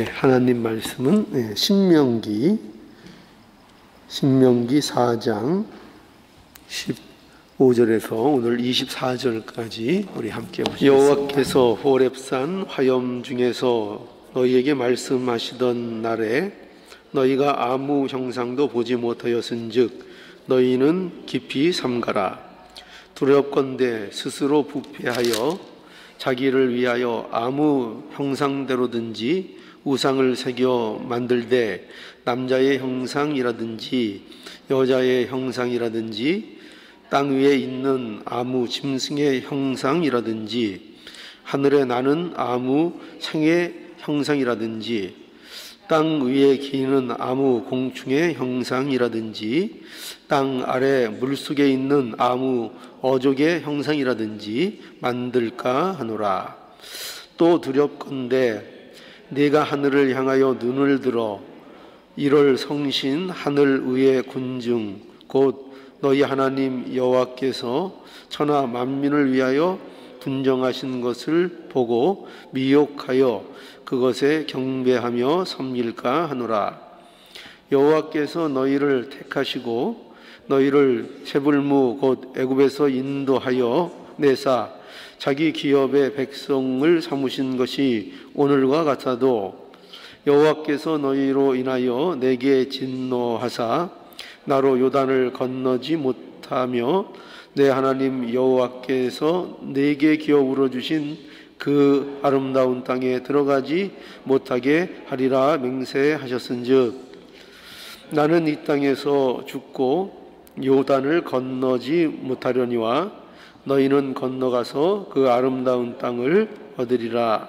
하나님 말씀은 신명기 4장 15절에서 오늘 24절까지 우리 함께 보시겠습니다. 여호와께서 호렙산 화염 중에서 너희에게 말씀하시던 날에 너희가 아무 형상도 보지 못하였은즉 너희는 깊이 삼가라. 두렵건대 스스로 부패하여 자기를 위하여 아무 형상대로든지 우상을 새겨 만들되 남자의 형상이라든지 여자의 형상이라든지 땅 위에 있는 아무 짐승의 형상이라든지 하늘에 나는 아무 생의 형상이라든지 땅 위에 기는 아무 공충의 형상이라든지 땅 아래 물속에 있는 아무 어족의 형상이라든지 만들까 하노라. 또 두렵건대 네가 하늘을 향하여 눈을 들어 이럴 성신 하늘 위의 군중 곧 너희 하나님 여호와께서 천하 만민을 위하여 분정하신 것을 보고 미혹하여 그것에 경배하며 섬길까 하노라. 여호와께서 너희를 택하시고 너희를 세불무 곧 애굽에서 인도하여 내사 자기 기업의 백성을 삼으신 것이 오늘과 같아도 여호와께서 너희로 인하여 내게 진노하사 나로 요단을 건너지 못하며 내 하나님 여호와께서 내게 기업으로 주신 그 아름다운 땅에 들어가지 못하게 하리라 맹세하셨은즉 나는 이 땅에서 죽고 요단을 건너지 못하려니와 너희는 건너가서 그 아름다운 땅을 얻으리라.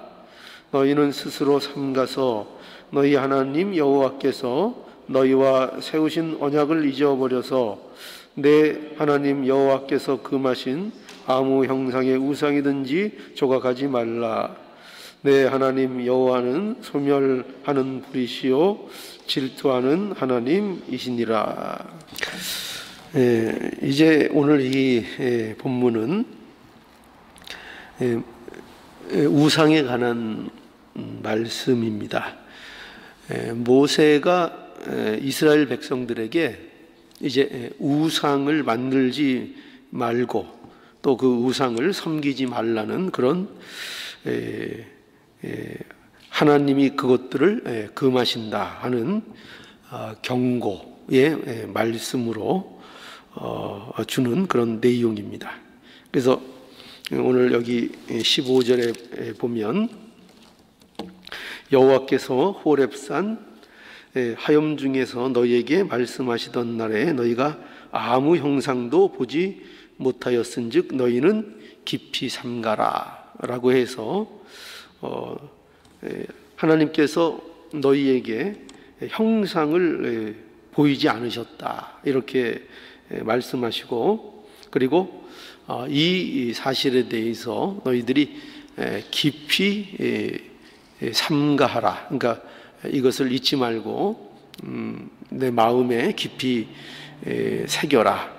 너희는 스스로 삼가서 너희 하나님 여호와께서 너희와 세우신 언약을 잊어버려서 내 하나님 여호와께서 금하신 아무 형상의 우상이든지 조각하지 말라. 내 하나님 여호와는 소멸하는 불이시요 질투하는 하나님이시니라. 이제 오늘 이 본문은 우상에 관한 말씀입니다. 모세가 이스라엘 백성들에게 이제 우상을 만들지 말고 또 그 우상을 섬기지 말라는 그런 하나님이 그것들을 금하신다 하는 경고의 말씀으로 주는 그런 내용입니다. 그래서 오늘 여기 15절에 보면 여호와께서 호렙산 화염 중에서 너희에게 말씀하시던 날에 너희가 아무 형상도 보지 못하였은즉 너희는 깊이 삼가라 라고 해서 하나님께서 너희에게 형상을 보이지 않으셨다 이렇게 말씀하시고 그리고 이 사실에 대해서 너희들이 깊이 삼가하라. 그러니까 이것을 잊지 말고 내 마음에 깊이 새겨라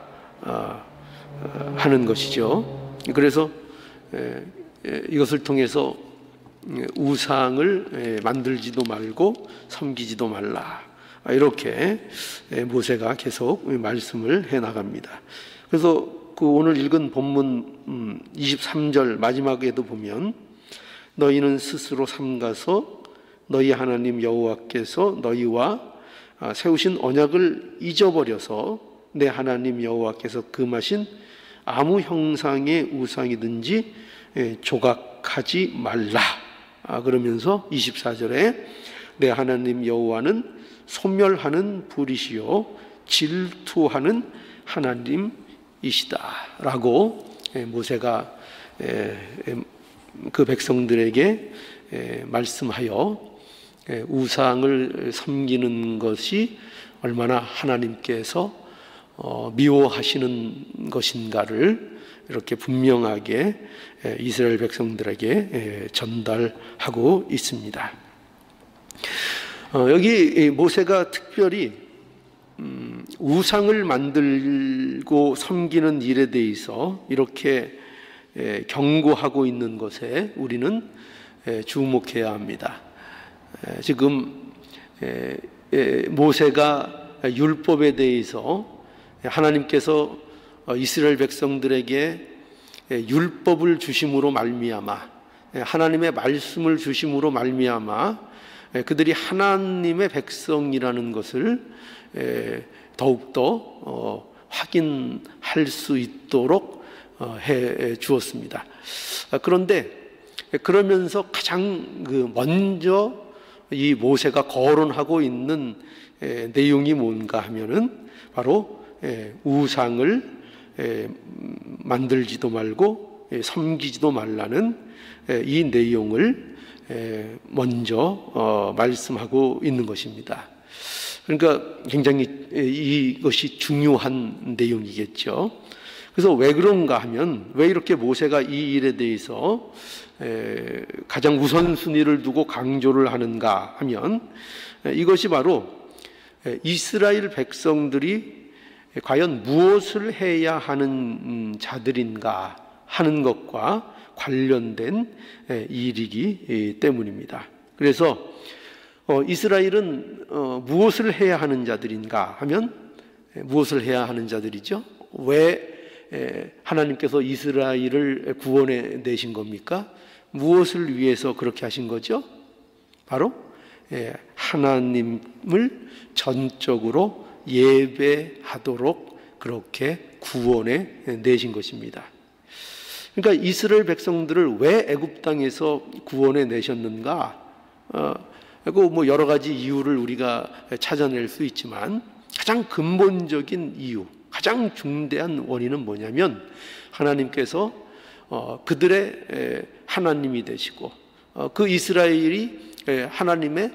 하는 것이죠. 그래서 이것을 통해서 우상을 만들지도 말고 섬기지도 말라. 이렇게 모세가 계속 말씀을 해나갑니다. 그래서 그 오늘 읽은 본문 23절 마지막에도 보면 너희는 스스로 삼가서 너희 하나님 여호와께서 너희와 세우신 언약을 잊어버려서 내 하나님 여호와께서 금하신 아무 형상의 우상이든지 조각하지 말라. 그러면서 24절에 내 하나님 여호와는 소멸하는 불이시요 질투하는 하나님이시다 라고 모세가 그 백성들에게 말씀하여 우상을 섬기는 것이 얼마나 하나님께서 미워하시는 것인가를 이렇게 분명하게 이스라엘 백성들에게 전달하고 있습니다. 여기 모세가 특별히 우상을 만들고 섬기는 일에 대해서 이렇게 경고하고 있는 것에 우리는 주목해야 합니다. 지금 모세가 율법에 대해서 하나님께서 이스라엘 백성들에게 율법을 주심으로 말미암아, 하나님의 말씀을 주심으로 말미암아 그들이 하나님의 백성이라는 것을 더욱더 확인할 수 있도록 해 주었습니다. 그런데 그러면서 가장 먼저 이 모세가 거론하고 있는 내용이 뭔가 하면은 바로 우상을 만들지도 말고 섬기지도 말라는 이 내용을 먼저 말씀하고 있는 것입니다. 그러니까 굉장히 이것이 중요한 내용이겠죠. 그래서 왜 그런가 하면, 왜 이렇게 모세가 이 일에 대해서 가장 우선순위를 두고 강조를 하는가 하면, 이것이 바로 이스라엘 백성들이 과연 무엇을 해야 하는 자들인가 하는 것과 관련된 일이기 때문입니다. 그래서 이스라엘은 무엇을 해야 하는 자들인가 하면, 무엇을 해야 하는 자들이죠? 왜 하나님께서 이스라엘을 구원해 내신 겁니까? 무엇을 위해서 그렇게 하신 거죠? 바로 하나님을 전적으로 예배하도록 그렇게 구원해 내신 것입니다. 그러니까 이스라엘 백성들을 왜 애굽 땅에서 구원해 내셨는가? 뭐 여러 가지 이유를 우리가 찾아낼 수 있지만, 가장 근본적인 이유, 가장 중대한 원인은 뭐냐면, 하나님께서 그들의 하나님이 되시고 그 이스라엘이 하나님의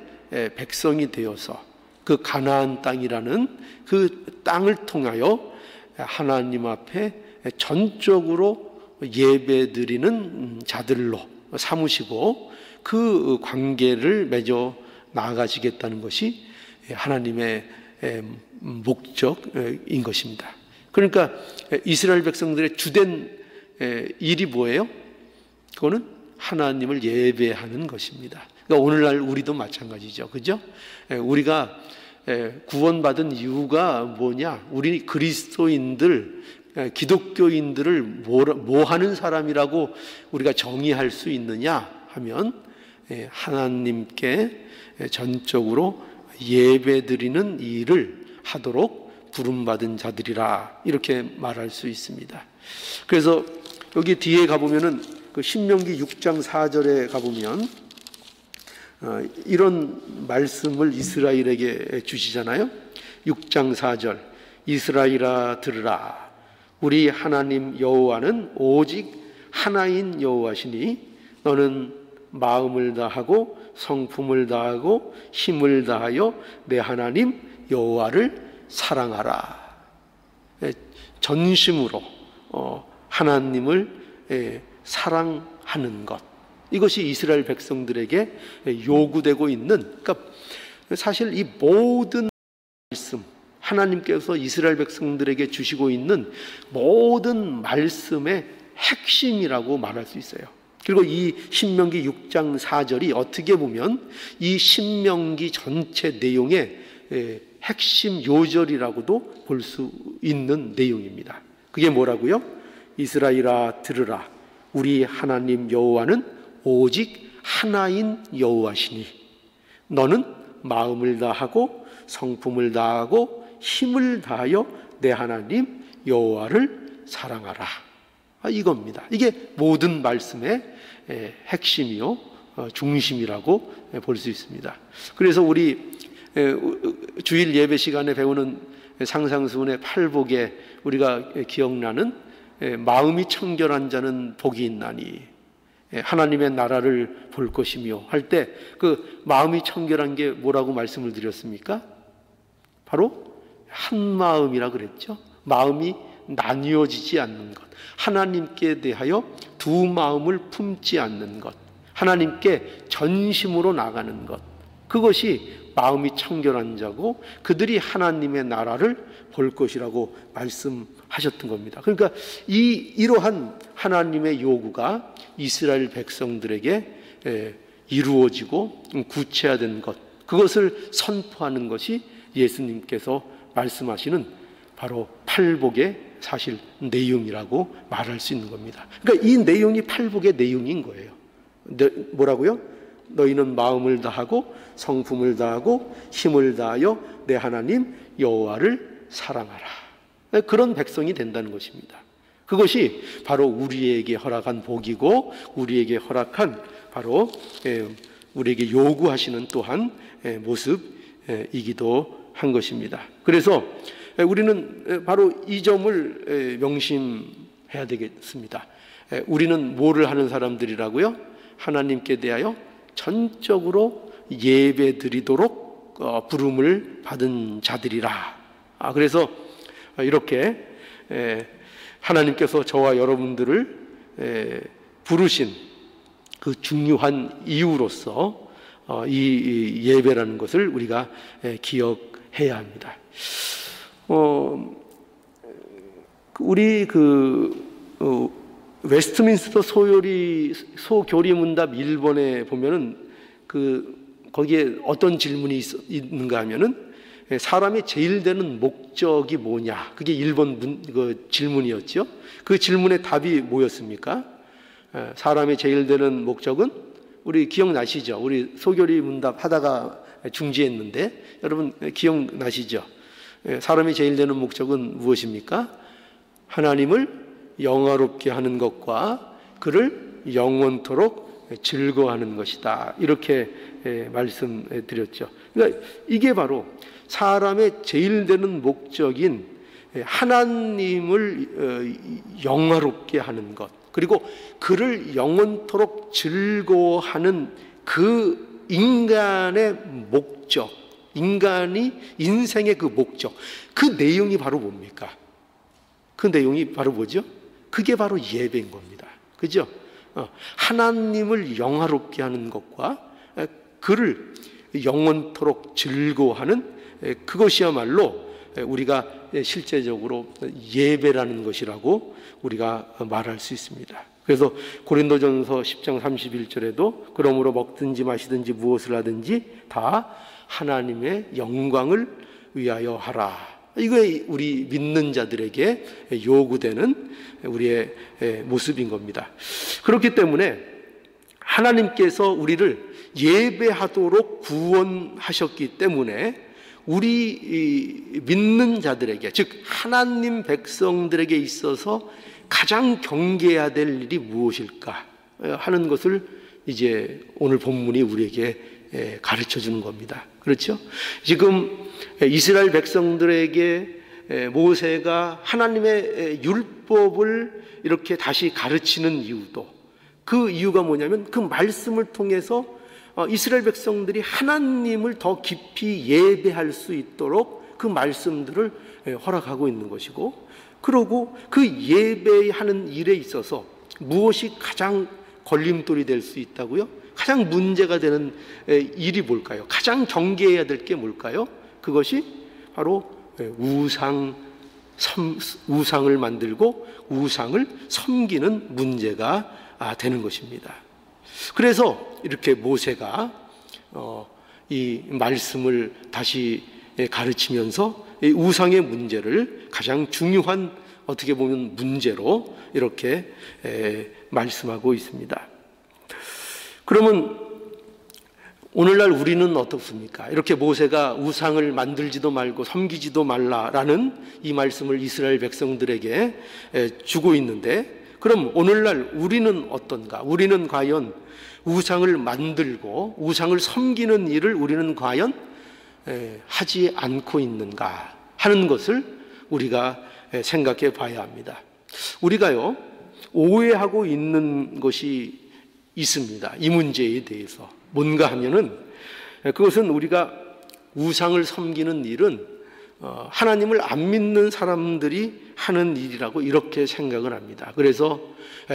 백성이 되어서 그 가나안 땅이라는 그 땅을 통하여 하나님 앞에 전적으로 예배드리는 자들로 삼으시고 그 관계를 맺어 나아가시겠다는 것이 하나님의 목적인 것입니다. 그러니까 이스라엘 백성들의 주된 일이 뭐예요? 그거는 하나님을 예배하는 것입니다. 그러니까 오늘날 우리도 마찬가지죠. 그죠? 우리가 구원받은 이유가 뭐냐? 우리 그리스도인들, 기독교인들을 뭐 하는 사람이라고 우리가 정의할 수 있느냐 하면, 하나님께 전적으로 예배드리는 일을 하도록 부름받은 자들이라, 이렇게 말할 수 있습니다. 그래서 여기 뒤에 가보면은 그 신명기 6장 4절에 가보면 이런 말씀을 이스라엘에게 주시잖아요. 6장 4절, 이스라엘아 들으라, 우리 하나님 여호와는 오직 하나인 여호와시니 너는 마음을 다하고 성품을 다하고 힘을 다하여 내 하나님 여호와를 사랑하라. 전심으로 하나님을 사랑하는 것, 이것이 이스라엘 백성들에게 요구되고 있는, 그러니까 사실 이 모든 말씀, 하나님께서 이스라엘 백성들에게 주시고 있는 모든 말씀의 핵심이라고 말할 수 있어요. 그리고 이 신명기 6장 4절이 어떻게 보면 이 신명기 전체 내용의 핵심 요절이라고도 볼 수 있는 내용입니다. 그게 뭐라고요? 이스라엘아 들으라, 우리 하나님 여호와는 오직 하나인 여호와시니 너는 마음을 다하고 성품을 다하고 힘을 다하여 내 하나님 여호와를 사랑하라. 이겁니다. 이게 모든 말씀의 핵심이요 중심이라고 볼 수 있습니다. 그래서 우리 주일 예배 시간에 배우는 상상수훈의 팔복에 우리가 기억나는 마음이 청결한 자는 복이 있나니 하나님의 나라를 볼 것이며 할 때 그 마음이 청결한 게 뭐라고 말씀을 드렸습니까? 바로 한 마음이라 그랬죠. 마음이 나뉘어지지 않는 것, 하나님께 대하여 두 마음을 품지 않는 것, 하나님께 전심으로 나가는 것, 그것이 마음이 청결한 자고 그들이 하나님의 나라를 볼 것이라고 말씀하셨던 겁니다. 그러니까 이러한 하나님의 요구가 이스라엘 백성들에게 이루어지고 구체화된 것, 그것을 선포하는 것이 예수님께서 말씀하시는 바로 팔복의 사실 내용이라고 말할 수 있는 겁니다. 그러니까 이 내용이 팔복의 내용인 거예요. 뭐라고요? 너희는 마음을 다하고 성품을 다하고 힘을 다하여 내 하나님 여호와를 사랑하라. 그런 백성이 된다는 것입니다. 그것이 바로 우리에게 허락한 복이고 우리에게 허락한 바로 우리에게 요구하시는 또한 모습이기도 한 것입니다. 그래서 우리는 바로 이 점을 명심해야 되겠습니다. 우리는 뭐를 하는 사람들이라고요? 하나님께 대하여 전적으로 예배드리도록 부름을 받은 자들이라. 그래서 이렇게 하나님께서 저와 여러분들을 부르신 그 중요한 이유로서 이 예배라는 것을 우리가 기억해야 합니다. 우리 웨스트민스터 소교리 문답 1번에 보면은 거기에 어떤 질문이 있는가 하면은 사람이 제일 되는 목적이 뭐냐? 그게 1번 질문이었죠. 그 질문의 답이 뭐였습니까? 사람이 제일 되는 목적은 우리 기억나시죠? 우리 소교리 문답 하다가 중지했는데 여러분 기억나시죠? 사람이 제일 되는 목적은 무엇입니까? 하나님을 영화롭게 하는 것과 그를 영원토록 즐거워하는 것이다. 이렇게 말씀드렸죠. 그러니까 이게 바로 사람의 제일 되는 목적인 하나님을 영화롭게 하는 것, 그리고 그를 영원토록 즐거워하는 그 인간의 목적, 인간이 인생의 그 목적, 그 내용이 바로 뭡니까? 그 내용이 바로 뭐죠? 그게 바로 예배인 겁니다. 그죠? 하나님을 영화롭게 하는 것과 그를 영원토록 즐거워하는 그것이야말로 우리가 실제적으로 예배라는 것이라고 우리가 말할 수 있습니다. 그래서 고린도전서 10장 31절에도 그러므로 먹든지 마시든지 무엇을 하든지 다 하나님의 영광을 위하여 하라. 이거 우리 믿는 자들에게 요구되는 우리의 모습인 겁니다. 그렇기 때문에 하나님께서 우리를 예배하도록 구원하셨기 때문에 우리 믿는 자들에게, 즉 하나님 백성들에게 있어서 가장 경계해야 될 일이 무엇일까 하는 것을 이제 오늘 본문이 우리에게 가르쳐 주는 겁니다. 그렇죠? 지금 이스라엘 백성들에게 모세가 하나님의 율법을 이렇게 다시 가르치는 이유도, 그 이유가 뭐냐면 그 말씀을 통해서 이스라엘 백성들이 하나님을 더 깊이 예배할 수 있도록 그 말씀들을 허락하고 있는 것이고, 그리고 그 예배하는 일에 있어서 무엇이 가장 걸림돌이 될 수 있다고요? 가장 문제가 되는 일이 뭘까요? 가장 경계해야 될 게 뭘까요? 그것이 바로 우상을 만들고 우상을 섬기는 문제가 되는 것입니다. 그래서 이렇게 모세가 이 말씀을 다시 가르치면서 이 우상의 문제를 가장 중요한, 어떻게 보면 문제로 이렇게 말씀하고 있습니다. 그러면 오늘날 우리는 어떻습니까? 이렇게 모세가 우상을 만들지도 말고 섬기지도 말라라는 이 말씀을 이스라엘 백성들에게 주고 있는데, 그럼 오늘날 우리는 어떤가? 우리는 과연 우상을 만들고 우상을 섬기는 일을 우리는 과연 하지 않고 있는가 하는 것을 우리가 생각해 봐야 합니다. 우리가요, 오해하고 있는 것이 있습니다. 이 문제에 대해서. 뭔가 하면은 그것은 우리가 우상을 섬기는 일은 하나님을 안 믿는 사람들이 하는 일이라고 이렇게 생각을 합니다. 그래서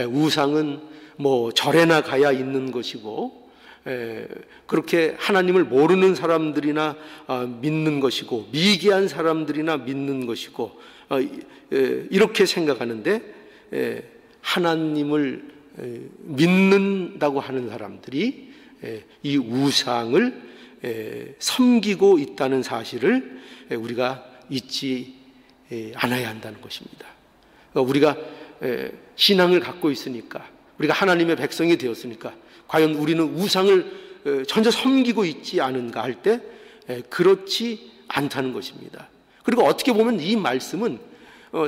우상은 뭐 절에나 가야 있는 것이고, 그렇게 하나님을 모르는 사람들이나 믿는 것이고, 미개한 사람들이나 믿는 것이고, 이렇게 생각하는데, 하나님을 믿는다고 하는 사람들이 이 우상을 섬기고 있다는 사실을 우리가 잊지 않아야 한다는 것입니다. 우리가 신앙을 갖고 있으니까, 우리가 하나님의 백성이 되었으니까 과연 우리는 우상을 전혀 섬기고 있지 않은가 할 때 그렇지 않다는 것입니다. 그리고 어떻게 보면 이 말씀은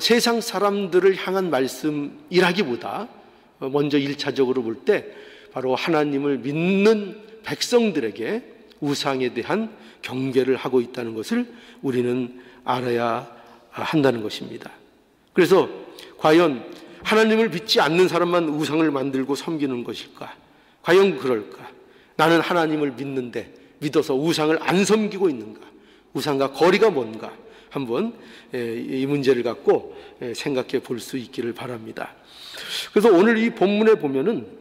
세상 사람들을 향한 말씀이라기보다 먼저 1차적으로 볼 때 바로 하나님을 믿는 백성들에게 우상에 대한 경계를 하고 있다는 것을 우리는 알아야 한다는 것입니다. 그래서 과연 하나님을 믿지 않는 사람만 우상을 만들고 섬기는 것일까? 과연 그럴까? 나는 하나님을 믿는데 믿어서 우상을 안 섬기고 있는가? 우상과 거리가 뭔가? 한번 이 문제를 갖고 생각해 볼 수 있기를 바랍니다. 그래서 오늘 이 본문에 보면은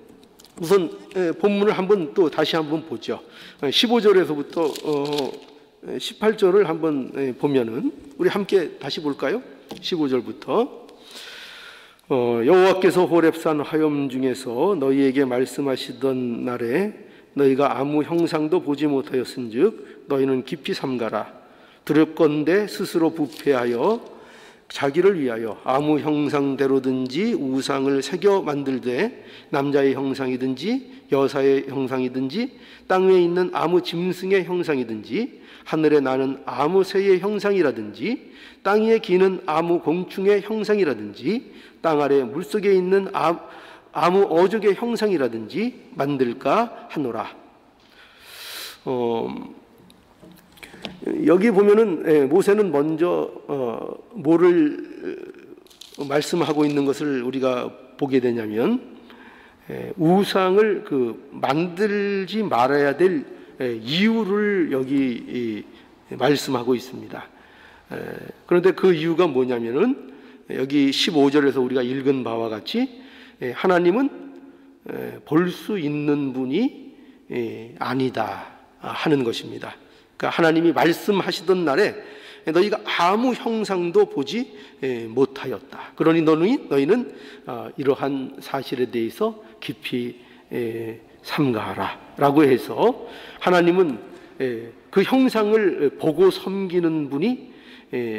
우선 본문을 한번 또 다시 한번 보죠. 15절에서부터 18절을 한번 보면은 우리 함께 다시 볼까요? 15절부터 여호와께서 호렙산 화염 중에서 너희에게 말씀하시던 날에 너희가 아무 형상도 보지 못하였은즉 너희는 깊이 삼가라. 두렵건대 스스로 부패하여 자기를 위하여 아무 형상대로든지 우상을 새겨 만들되 남자의 형상이든지 여사의 형상이든지 땅 위에 있는 아무 짐승의 형상이든지 하늘에 나는 아무 새의 형상이라든지 땅 위에 기는 아무 공충의 형상이라든지 땅 아래 물속에 있는 아무 어족의 형상이라든지 만들까 하노라. 여기 보면은 모세는 먼저 뭐를 말씀하고 있는 것을 우리가 보게 되냐면 우상을 만들지 말아야 될 이유를 여기 말씀하고 있습니다. 그런데 그 이유가 뭐냐면은 여기 15절에서 우리가 읽은 바와 같이 하나님은 볼 수 있는 분이 아니다 하는 것입니다. 그러니까 하나님이 말씀하시던 날에 너희가 아무 형상도 보지 못하였다. 그러니 너희는 이러한 사실에 대해서 깊이 삼가하라 라고 해서 하나님은 그 형상을 보고 섬기는 분이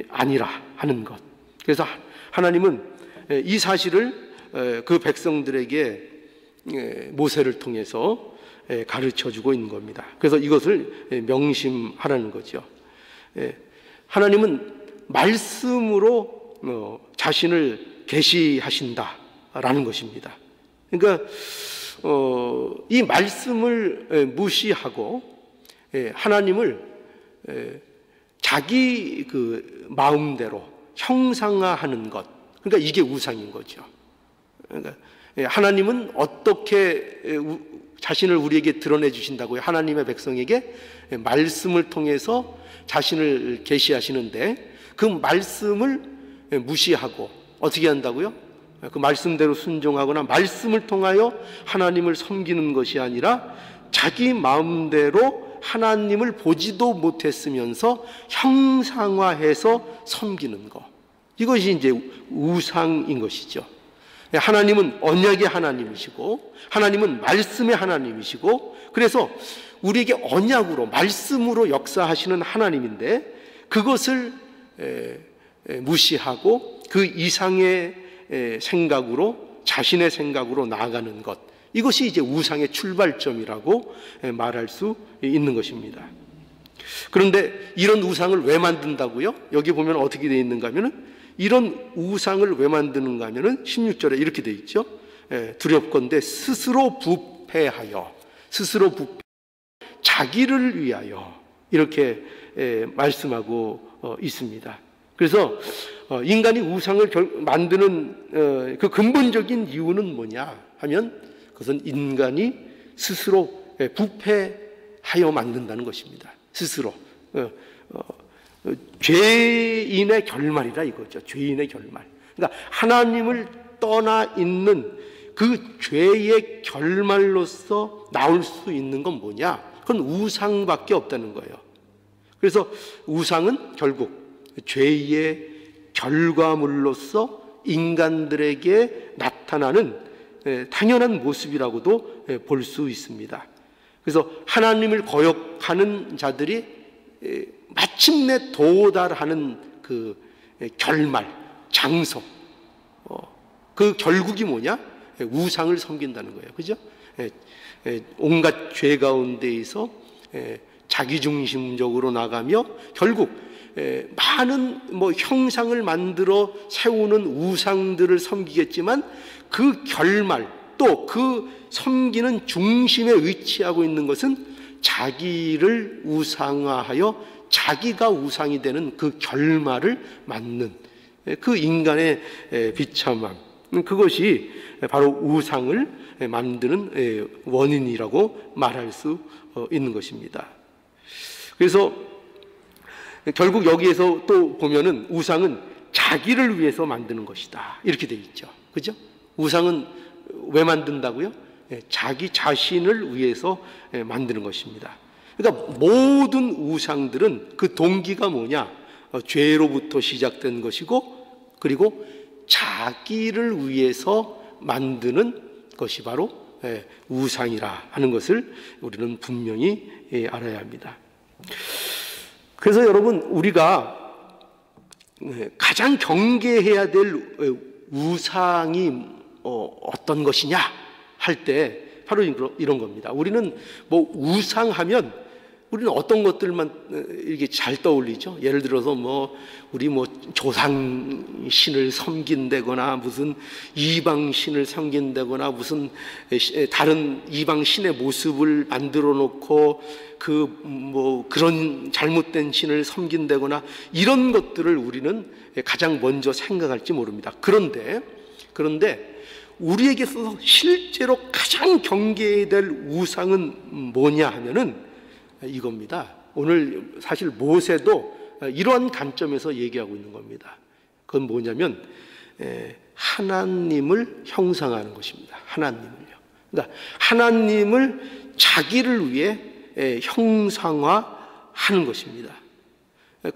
아니라 하는 것. 그래서 하나님은 이 사실을 그 백성들에게 모세를 통해서 가르쳐주고 있는 겁니다. 그래서 이것을 명심하라는 거죠. 하나님은 말씀으로 자신을 계시하신다라는 것입니다. 그러니까 이 말씀을 무시하고 하나님을 자기 그 마음대로 형상화하는 것, 그러니까 이게 우상인 거죠. 그러니까 하나님은 어떻게 자신을 우리에게 드러내 주신다고요? 하나님의 백성에게 말씀을 통해서 자신을 계시하시는데 그 말씀을 무시하고 어떻게 한다고요? 그 말씀대로 순종하거나 말씀을 통하여 하나님을 섬기는 것이 아니라 자기 마음대로 하나님을 보지도 못했으면서 형상화해서 섬기는 것, 이것이 이제 우상인 것이죠. 하나님은 언약의 하나님이시고 하나님은 말씀의 하나님이시고 그래서 우리에게 언약으로 말씀으로 역사하시는 하나님인데 그것을 무시하고 그 이상의 생각으로 자신의 생각으로 나아가는 것, 이것이 이제 우상의 출발점이라고 말할 수 있는 것입니다. 그런데 이런 우상을 왜 만든다고요? 여기 보면 어떻게 되어 있는가 하면은 이런 우상을 왜 만드는가 하면은 16절에 이렇게 되어 있죠. 두렵건대 스스로 부패하여 자기를 위하여 이렇게 말씀하고 있습니다. 그래서 인간이 우상을 만드는 그 근본적인 이유는 뭐냐 하면 그것은 인간이 스스로 부패하여 만든다는 것입니다. 스스로 죄인의 결말이라 이거죠. 죄인의 결말. 그러니까 하나님을 떠나 있는 그 죄의 결말로서 나올 수 있는 건 뭐냐? 그건 우상밖에 없다는 거예요. 그래서 우상은 결국 죄의 결과물로서 인간들에게 나타나는 당연한 모습이라고도 볼 수 있습니다. 그래서 하나님을 거역하는 자들이 마침내 도달하는 그 결말, 장소, 그 결국이 뭐냐? 우상을 섬긴다는 거예요. 그죠? 온갖 죄 가운데에서 자기중심적으로 나가며 결국 많은 형상을 만들어 세우는 우상들을 섬기겠지만 그 결말, 또 그 섬기는 중심에 위치하고 있는 것은 자기를 우상화하여 자기가 우상이 되는 그 결말을 맞는 그 인간의 비참함, 그것이 바로 우상을 만드는 원인이라고 말할 수 있는 것입니다. 그래서 결국 여기에서 또 보면은 우상은 자기를 위해서 만드는 것이다, 이렇게 되어 있죠. 그죠? 우상은 왜 만든다고요? 자기 자신을 위해서 만드는 것입니다. 그러니까 모든 우상들은 그 동기가 뭐냐? 죄로부터 시작된 것이고, 그리고 자기를 위해서 만드는 것이 바로 우상이라 하는 것을 우리는 분명히 알아야 합니다. 그래서 여러분, 우리가 가장 경계해야 될 우상이 어떤 것이냐 할 때 바로 이런 겁니다. 우리는 우상하면 우리는 어떤 것들만 이렇게 잘 떠올리죠. 예를 들어서 우리 조상 신을 섬긴다거나, 무슨 이방 신을 섬긴다거나, 무슨 다른 이방 신의 모습을 만들어 놓고 그런 잘못된 신을 섬긴다거나, 이런 것들을 우리는 가장 먼저 생각할지 모릅니다. 그런데 우리에게 있어서 실제로 가장 경계해야 될 우상은 뭐냐 하면은 이겁니다. 오늘 사실 모세도 이러한 관점에서 얘기하고 있는 겁니다. 그건 뭐냐면 하나님을 형상하는 것입니다. 하나님을요. 그러니까 하나님을 자기를 위해 형상화하는 것입니다.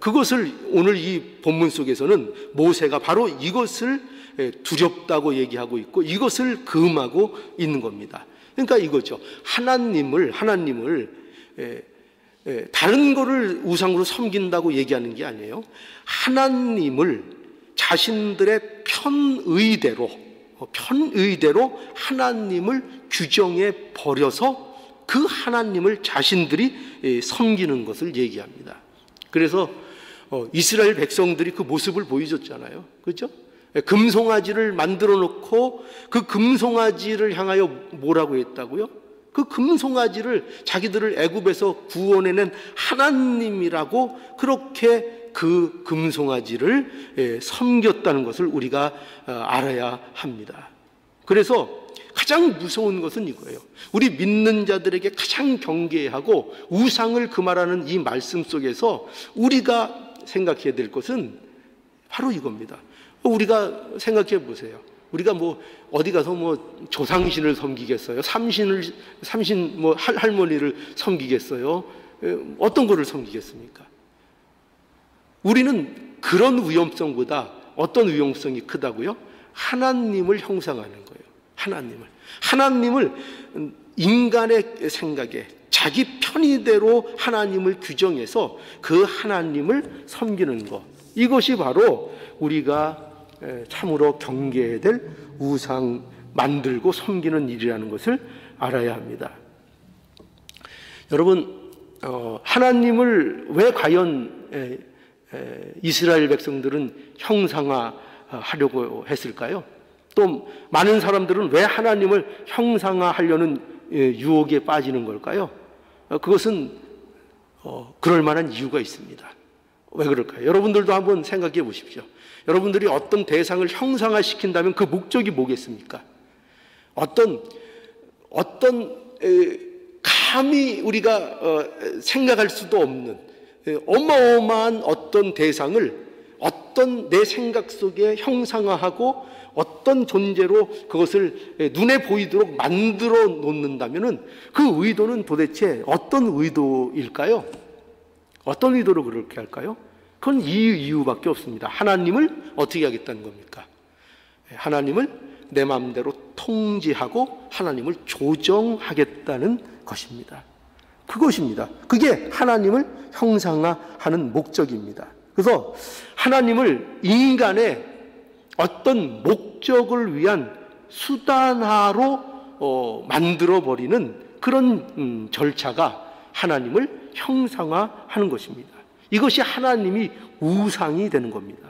그것을 오늘 이 본문 속에서는 모세가 바로 이것을 두렵다고 얘기하고 있고 이것을 금하고 있는 겁니다. 그러니까 이거죠. 하나님을 다른 거를 우상으로 섬긴다고 얘기하는 게 아니에요. 하나님을 자신들의 편의대로 하나님을 규정해 버려서 그 하나님을 자신들이 섬기는 것을 얘기합니다. 그래서 이스라엘 백성들이 그 모습을 보여줬잖아요. 그렇죠? 금송아지를 만들어 놓고 그 금송아지를 향하여 뭐라고 했다고요? 그 금송아지를 자기들을 애굽에서 구원해낸 하나님이라고 그렇게 그 금송아지를 섬겼다는 것을 우리가 알아야 합니다. 그래서 가장 무서운 것은 이거예요. 우리 믿는 자들에게 가장 경계하고 우상을 금하라는 이 말씀 속에서 우리가 생각해야 될 것은 바로 이겁니다. 우리가 생각해 보세요. 우리가 어디 가서 조상신을 섬기겠어요? 삼신 할머니를 섬기겠어요? 어떤 거를 섬기겠습니까? 우리는 그런 위험성보다 어떤 위험성이 크다고요? 하나님을 형상하는 거예요. 하나님을 인간의 생각에 자기 편의대로 하나님을 규정해서 그 하나님을 섬기는 것, 이것이 바로 우리가 참으로 경계해야 될 우상 만들고 섬기는 일이라는 것을 알아야 합니다. 여러분, 하나님을 왜 과연 이스라엘 백성들은 형상화하려고 했을까요? 또 많은 사람들은 왜 하나님을 형상화하려는 유혹에 빠지는 걸까요? 그것은 그럴 만한 이유가 있습니다. 왜 그럴까요? 여러분들도 한번 생각해 보십시오. 여러분들이 어떤 대상을 형상화시킨다면 그 목적이 뭐겠습니까? 어떤 감히 우리가 생각할 수도 없는 어마어마한 어떤 대상을 어떤 내 생각 속에 형상화하고 어떤 존재로 그것을 눈에 보이도록 만들어 놓는다면은 그 의도는 도대체 어떤 의도일까요? 어떤 의도로 그렇게 할까요? 그건 이 이유밖에 없습니다. 하나님을 어떻게 하겠다는 겁니까? 하나님을 내 마음대로 통제하고 하나님을 조정하겠다는 것입니다. 그것입니다. 그게 하나님을 형상화하는 목적입니다. 그래서 하나님을 인간의 어떤 목적을 위한 수단화로 만들어버리는 그런 절차가 하나님을 형상화하는 것입니다. 이것이 하나님이 우상이 되는 겁니다.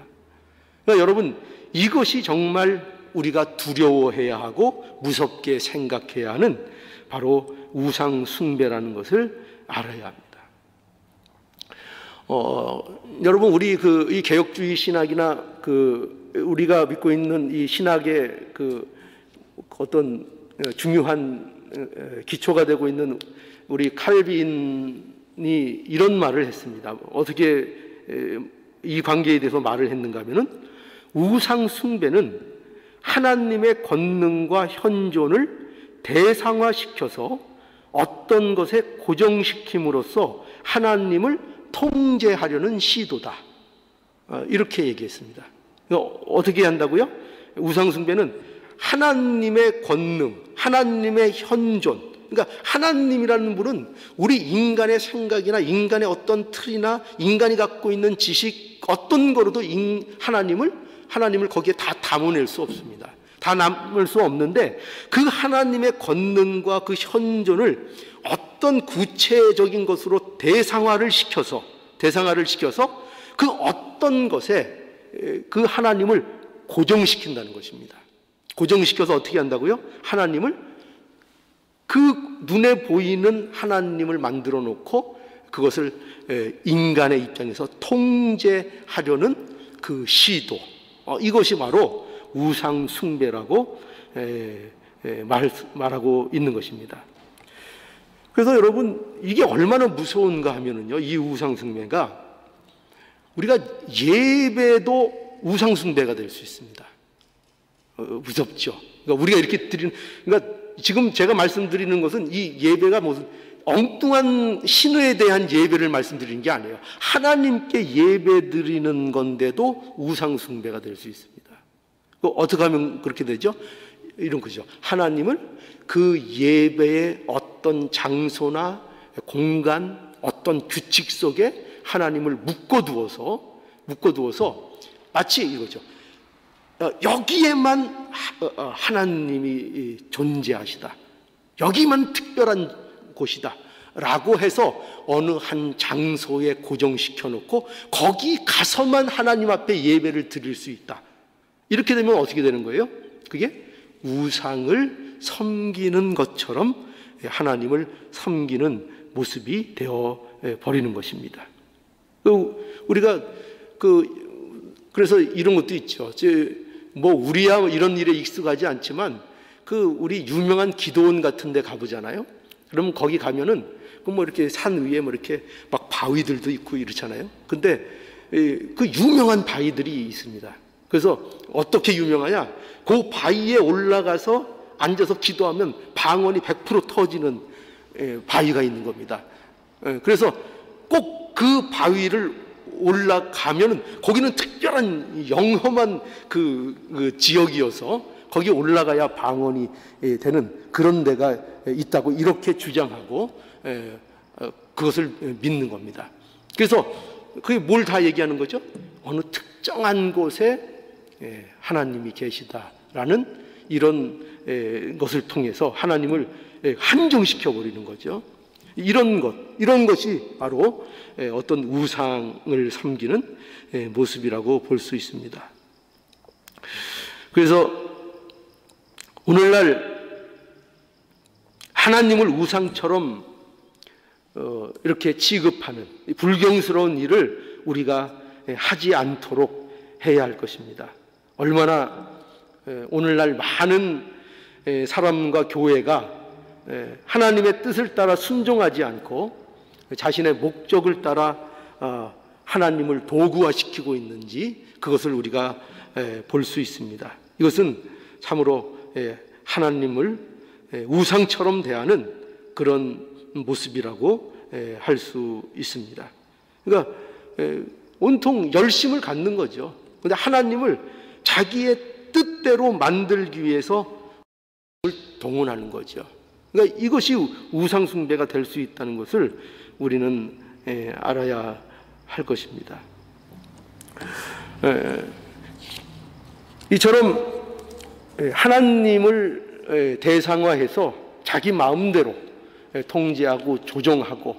그러니까 여러분, 이것이 정말 우리가 두려워해야 하고 무섭게 생각해야 하는 바로 우상 숭배라는 것을 알아야 합니다. 여러분, 우리 이 개혁주의 신학이나 우리가 믿고 있는 이 신학의 어떤 중요한 기초가 되고 있는 우리 칼빈이 이런 말을 했습니다. 어떻게 이 관계에 대해서 말을 했는가 하면은, 우상 숭배는 하나님의 권능과 현존을 대상화시켜서 어떤 것에 고정시킴으로써 하나님을 통제하려는 시도다. 이렇게 얘기했습니다. 어떻게 한다고요? 우상 숭배는 하나님의 권능, 하나님의 현존, 그러니까 하나님이라는 분은 우리 인간의 생각이나 인간의 어떤 틀이나 인간이 갖고 있는 지식 어떤 거로도 하나님을 거기에 다 담아낼 수 없습니다. 다 남을 수 없는데, 그 하나님의 권능과 그 현존을 어떤 구체적인 것으로 대상화를 시켜서 그 어떤 것에 그 하나님을 고정시킨다는 것입니다. 고정시켜서 어떻게 한다고요? 하나님을, 그 눈에 보이는 하나님을 만들어 놓고 그것을 인간의 입장에서 통제하려는 그 시도, 이것이 바로 우상 숭배라고 말하고 있는 것입니다. 그래서 여러분, 이게 얼마나 무서운가 하면은요, 이 우상 숭배가 우리가 예배도 우상 숭배가 될 수 있습니다. 무섭죠. 그러니까 우리가 이렇게 그러니까 지금 제가 말씀드리는 것은 이 예배가 무슨 엉뚱한 신에 대한 예배를 말씀드리는 게 아니에요. 하나님께 예배 드리는 건데도 우상 숭배가 될 수 있습니다. 어떻게 하면 그렇게 되죠? 이런 거죠. 하나님을 그 예배의 어떤 장소나 공간, 어떤 규칙 속에 하나님을 묶어두어서 마치 이거죠. 여기에만 하나님이 존재하시다. 여기만 특별한 곳이다. 라고 해서 어느 한 장소에 고정시켜 놓고 거기 가서만 하나님 앞에 예배를 드릴 수 있다. 이렇게 되면 어떻게 되는 거예요? 그게 우상을 섬기는 것처럼 하나님을 섬기는 모습이 되어 버리는 것입니다. 우리가 그래서 이런 것도 있죠. 우리야 이런 일에 익숙하지 않지만 우리 유명한 기도원 같은 데 가보잖아요. 그러면 거기 가면은 이렇게 산 위에 이렇게 막 바위들도 있고 이렇잖아요. 근데 그 유명한 바위들이 있습니다. 그래서 어떻게 유명하냐? 그 바위에 올라가서 앉아서 기도하면 방언이 100% 터지는 바위가 있는 겁니다. 그래서 꼭 그 바위를 올라가면은 거기는 특별한 영험한 그 지역이어서 거기 올라가야 방언이 되는 그런 데가 있다고 이렇게 주장하고 그것을 믿는 겁니다. 그래서 그게 뭘 다 얘기하는 거죠? 어느 특정한 곳에 하나님이 계시다라는 이런 것을 통해서 하나님을 한정시켜 버리는 거죠. 이런 것이 바로 어떤 우상을 섬기는 모습이라고 볼 수 있습니다. 그래서 오늘날 하나님을 우상처럼 이렇게 취급하는 불경스러운 일을 우리가 하지 않도록 해야 할 것입니다. 얼마나 오늘날 많은 사람과 교회가 하나님의 뜻을 따라 순종하지 않고 자신의 목적을 따라 하나님을 도구화시키고 있는지 그것을 우리가 볼 수 있습니다. 이것은 참으로 하나님을 우상처럼 대하는 그런 모습이라고 할 수 있습니다. 그러니까 온통 열심을 갖는 거죠. 그런데 하나님을 자기의 뜻대로 만들기 위해서 동원하는 거죠. 그러니까 이것이 우상 숭배가 될 수 있다는 것을 우리는 알아야 할 것입니다. 이처럼 하나님을 대상화해서 자기 마음대로 통제하고 조정하고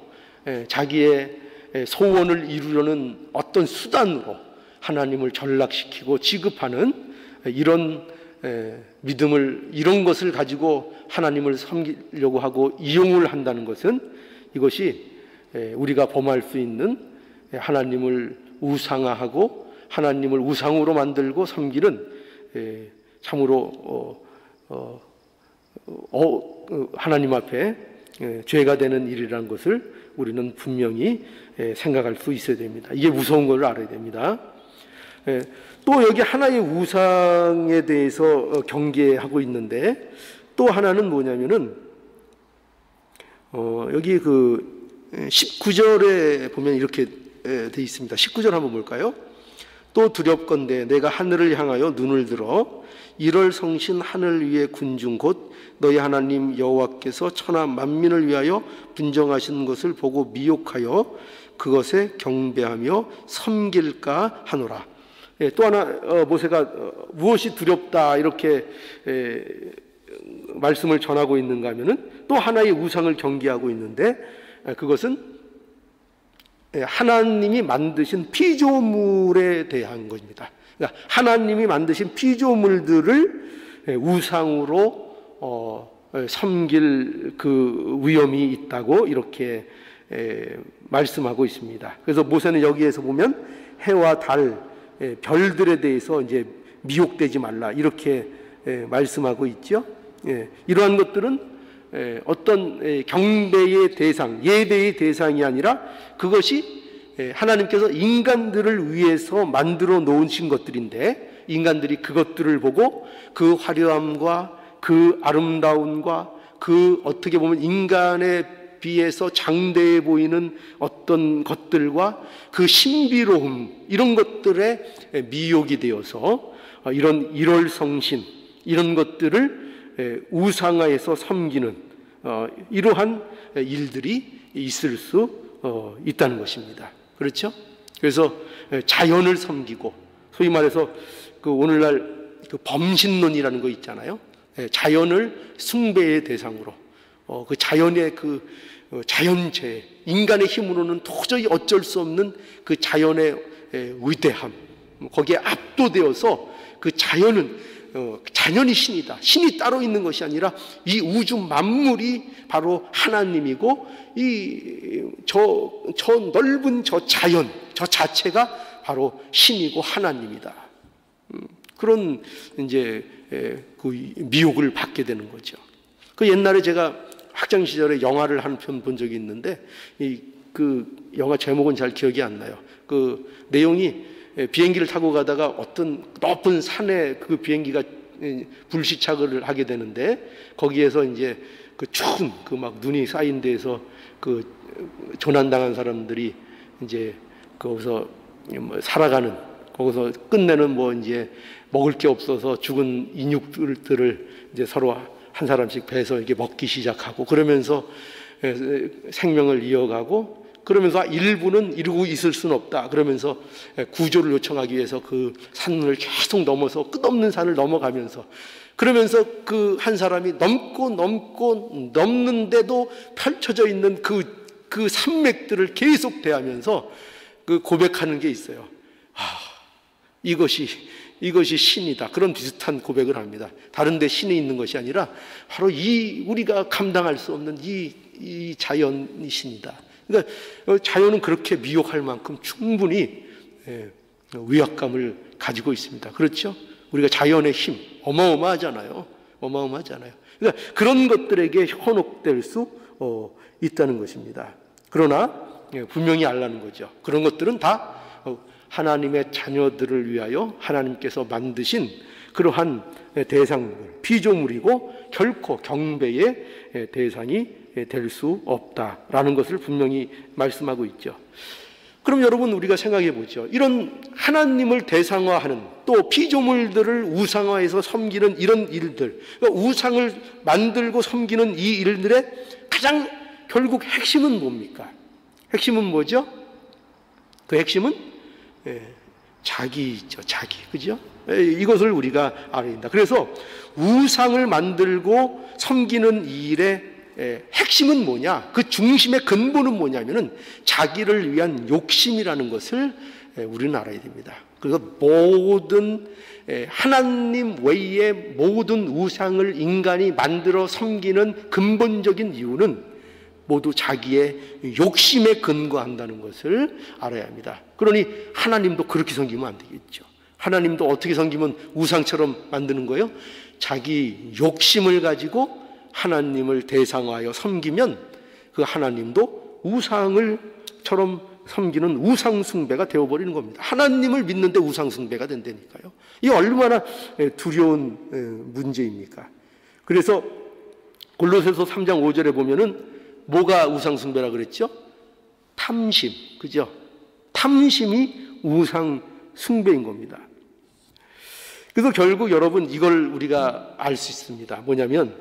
자기의 소원을 이루려는 어떤 수단으로 하나님을 전락시키고 취급하는 이런 믿음을, 이런 것을 가지고 하나님을 섬기려고 하고 이용을 한다는 것은, 이것이 우리가 범할 수 있는 하나님을 우상화하고 하나님을 우상으로 만들고 섬기는 참으로 하나님 앞에 죄가 되는 일이라는 것을 우리는 분명히 생각할 수 있어야 됩니다. 이게 무서운 걸 알아야 됩니다. 또 여기 하나의 우상에 대해서 경계하고 있는데, 또 하나는 뭐냐면은 여기 그 19절에 보면 이렇게 돼 있습니다. 19절 한번 볼까요? 또 두렵건대 내가 하늘을 향하여 눈을 들어 이럴 성신 하늘 위의 군중 곧 너희 하나님 여호와께서 천하 만민을 위하여 분정하신 것을 보고 미혹하여 그것에 경배하며 섬길까 하노라. 또 하나 모세가 무엇이 두렵다 이렇게 말씀을 전하고 있는가 하면은 또 하나의 우상을 경계하고 있는데, 그것은 하나님이 만드신 피조물에 대한 것입니다. 그러니까 하나님이 만드신 피조물들을 우상으로 섬길 그 위험이 있다고 이렇게 말씀하고 있습니다. 그래서 모세는 여기에서 보면 해와 달, 별들에 대해서 이제 미혹되지 말라 이렇게 말씀하고 있죠. 이러한 것들은 어떤 경배의 대상, 예배의 대상이 아니라 그것이 하나님께서 인간들을 위해서 만들어 놓으신 것들인데, 인간들이 그것들을 보고 그 화려함과 그 아름다움과 그 어떻게 보면 인간에 비해서 장대해 보이는 어떤 것들과 그 신비로움, 이런 것들에 미혹이 되어서 이런 일월성신, 이런 것들을 우상화해서 섬기는 이러한 일들이 있을 수 있다는 것입니다. 그렇죠? 그래서 자연을 섬기고, 소위 말해서 그 오늘날 그 범신론이라는 거 있잖아요. 자연을 숭배의 대상으로, 그 자연의 그 자연재해, 인간의 힘으로는 도저히 어쩔 수 없는 그 자연의 위대함, 거기에 압도되어서 그 자연은 자연이 신이다, 신이 따로 있는 것이 아니라 이 우주 만물이 바로 하나님이고, 저 넓은 저 자연, 저 자체가 바로 신이고 하나님이다. 그런 이제 그 미혹을 받게 되는 거죠. 그 옛날에 제가 학창 시절에 영화를 한 편 본 적이 있는데, 그 영화 제목은 잘 기억이 안 나요. 그 내용이 비행기를 타고 가다가 어떤 높은 산에 그 비행기가 불시착을 하게 되는데, 거기에서 이제 그 추운 그 막 눈이 쌓인 데에서 그 조난당한 사람들이 이제 거기서 살아가는, 거기서 끝내는 뭐 이제 먹을 게 없어서 죽은 인육들을 이제 서로 한 사람씩 베서 이렇게 먹기 시작하고, 그러면서 생명을 이어가고, 그러면서 일부는 이루고 있을 수는 없다 그러면서 구조를 요청하기 위해서 그 산을 계속 넘어서 끝없는 산을 넘어가면서, 그러면서 그 한 사람이 넘는데도 펼쳐져 있는 그 산맥들을 계속 대하면서 그 고백하는 게 있어요. 이것이 신이다. 그런 비슷한 고백을 합니다. 다른 데 신이 있는 것이 아니라 바로 우리가 감당할 수 없는 이 자연이 신이다. 그러니까 자연은 그렇게 미혹할 만큼 충분히 위압감을 가지고 있습니다. 그렇죠? 우리가 자연의 힘 어마어마하잖아요. 그러니까 그런 것들에게 현혹될 수 있다는 것입니다. 그러나 분명히 알라는 거죠. 그런 것들은 다 하나님의 자녀들을 위하여 하나님께서 만드신 그러한 대상물, 피조물이고 결코 경배의 대상이 될 수 없다라는 것을 분명히 말씀하고 있죠. 그럼 여러분 우리가 생각해 보죠. 이런 하나님을 대상화하는, 또 피조물들을 우상화해서 섬기는 이런 일들, 그러니까 우상을 만들고 섬기는 이 일들의 가장 결국 핵심은 뭡니까? 핵심은 뭐죠? 그 핵심은 자기죠. 자기. 그죠? 이것을 우리가 알아야 된다. 그래서 우상을 만들고 섬기는 일의 핵심은 뭐냐? 그 중심의 근본은 뭐냐면은 자기를 위한 욕심이라는 것을 우리는 알아야 됩니다. 그래서 모든 하나님 외의 모든 우상을 인간이 만들어 섬기는 근본적인 이유는 모두 자기의 욕심에 근거한다는 것을 알아야 합니다. 그러니 하나님도 그렇게 섬기면 안 되겠죠. 하나님도 어떻게 섬기면 우상처럼 만드는 거예요? 자기 욕심을 가지고 하나님을 대상화하여 섬기면 그 하나님도 우상을처럼 섬기는 우상숭배가 되어버리는 겁니다. 하나님을 믿는데 우상숭배가 된다니까요. 이게 얼마나 두려운 문제입니까? 그래서 골로새서 3장 5절에 보면은 뭐가 우상숭배라 그랬죠? 탐심, 그죠? 탐심이 우상숭배인 겁니다. 그래서 결국 여러분 이걸 우리가 알 수 있습니다. 뭐냐면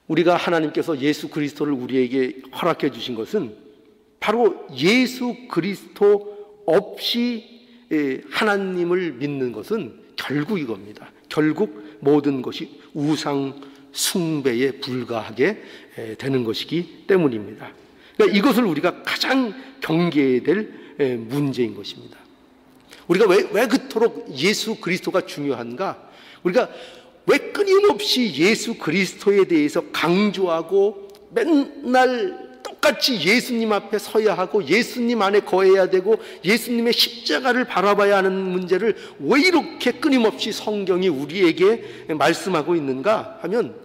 우리가 하나님께서 예수 그리스도를 우리에게 허락해 주신 것은 바로 예수 그리스도 없이 하나님을 믿는 것은 결국 이겁니다. 결국 모든 것이 우상 숭배에 불과하게 되는 것이기 때문입니다. 그러니까 이것을 우리가 가장 경계해야 될 문제인 것입니다. 우리가 왜 그토록 예수 그리스도가 중요한가? 우리가 왜 끊임없이 예수 그리스도에 대해서 강조하고 맨날 똑같이 예수님 앞에 서야 하고 예수님 안에 거해야 되고 예수님의 십자가를 바라봐야 하는 문제를 왜 이렇게 끊임없이 성경이 우리에게 말씀하고 있는가 하면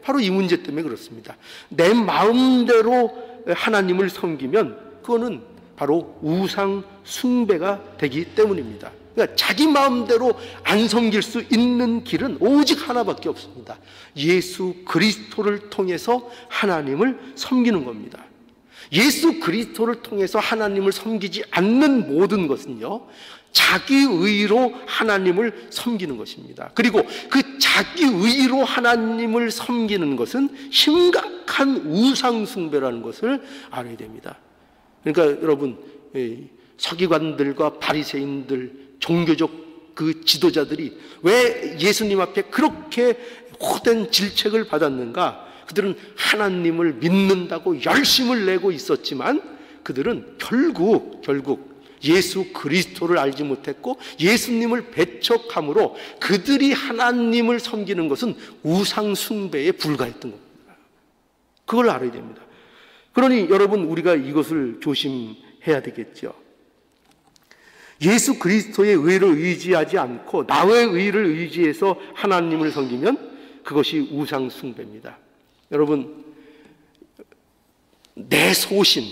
바로 이 문제 때문에 그렇습니다. 내 마음대로 하나님을 섬기면 그거는 바로 우상 숭배가 되기 때문입니다. 그러니까 자기 마음대로 안 섬길 수 있는 길은 오직 하나밖에 없습니다. 예수 그리스도를 통해서 하나님을 섬기는 겁니다. 예수 그리스도를 통해서 하나님을 섬기지 않는 모든 것은요, 자기 의로 하나님을 섬기는 것입니다. 그리고 그 자기 의로 하나님을 섬기는 것은 심각한 우상 숭배라는 것을 알아야 됩니다. 그러니까 여러분, 서기관들과 바리새인들, 종교적 그 지도자들이 왜 예수님 앞에 그렇게 호된 질책을 받았는가? 그들은 하나님을 믿는다고 열심을 내고 있었지만 그들은 결국 예수 그리스도를 알지 못했고 예수님을 배척함으로 그들이 하나님을 섬기는 것은 우상 숭배에 불과했던 겁니다. 그걸 알아야 됩니다. 그러니 여러분, 우리가 이것을 조심해야 되겠죠. 예수 그리스도의 의를 의지하지 않고 나의 의를 의지해서 하나님을 섬기면 그것이 우상 숭배입니다. 여러분, 내 소신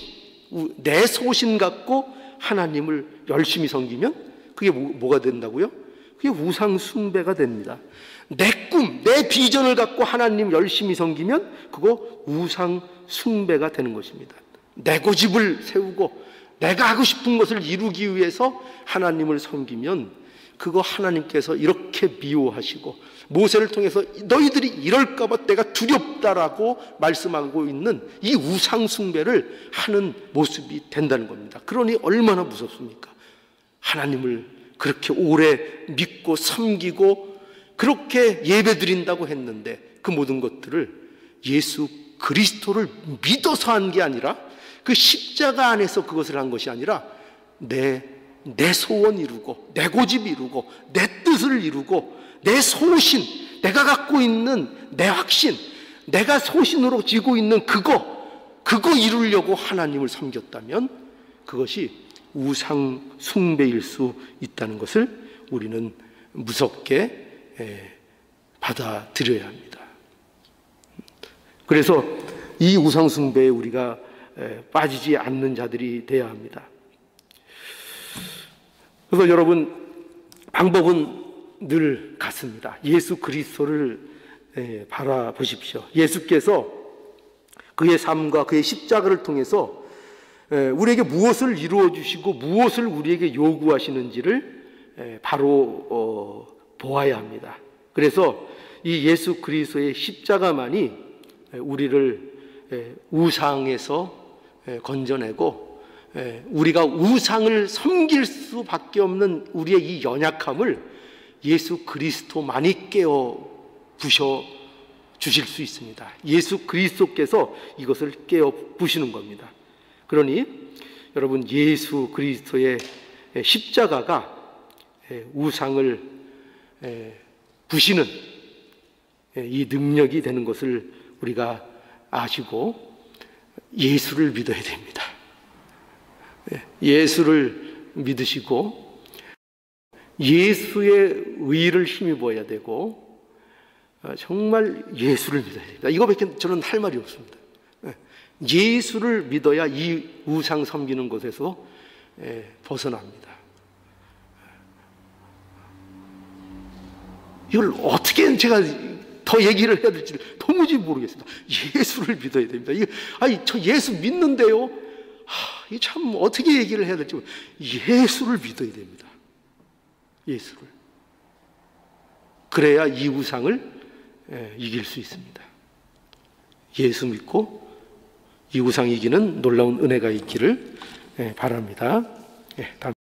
갖고 하나님을 열심히 섬기면 그게 뭐가 된다고요? 그게 우상 숭배가 됩니다. 내 꿈, 내 비전을 갖고 하나님 열심히 섬기면 그거 우상 숭배가 되는 것입니다. 내 고집을 세우고 내가 하고 싶은 것을 이루기 위해서 하나님을 섬기면 그거 하나님께서 이렇게 미워하시고 모세를 통해서 너희들이 이럴까 봐 내가 두렵다라고 말씀하고 있는 이 우상 숭배를 하는 모습이 된다는 겁니다. 그러니 얼마나 무섭습니까? 하나님을 그렇게 오래 믿고 섬기고 그렇게 예배드린다고 했는데 그 모든 것들을 예수 그리스도를 믿어서 한 게 아니라 그 십자가 안에서 그것을 한 것이 아니라 내 소원 이루고 내 고집 이루고 내 뜻을 이루고 내 소신, 내가 갖고 있는 내 확신, 내가 소신으로 쥐고 있는 그거 이루려고 하나님을 섬겼다면 그것이 우상 숭배일 수 있다는 것을 우리는 무섭게 받아들여야 합니다. 그래서 이 우상 숭배에 우리가 빠지지 않는 자들이 되어야 합니다. 그래서 여러분, 방법은 늘 같습니다. 예수 그리스도를 바라보십시오. 예수께서 그의 삶과 그의 십자가를 통해서 우리에게 무엇을 이루어 주시고 무엇을 우리에게 요구하시는지를 바로 보아야 합니다. 그래서 이 예수 그리스도의 십자가만이 우리를 우상에서 건져내고 우리가 우상을 섬길 수밖에 없는 우리의 이 연약함을 예수 그리스도만이 깨어 부셔 주실 수 있습니다. 예수 그리스도께서 이것을 깨어 부시는 겁니다. 그러니 여러분, 예수 그리스도의 십자가가 우상을 부시는 이 능력이 되는 것을 우리가 아시고 예수를 믿어야 됩니다. 예수를 믿으시고 예수의 의를 힘입어야 되고 정말 예수를 믿어야 됩니다. 이거밖에 저는 할 말이 없습니다. 예수를 믿어야 이 우상 섬기는 것에서 벗어납니다. 이걸 어떻게 제가 더 얘기를 해야 될지 도무지 모르겠습니다. 예수를 믿어야 됩니다. 저 예수 믿는데요. 이 참 어떻게 얘기를 해야 될지 예수를 믿어야 됩니다. 예수를. 그래야 이 우상을 이길 수 있습니다. 예수 믿고 이 우상 이기는 놀라운 은혜가 있기를 바랍니다. 다음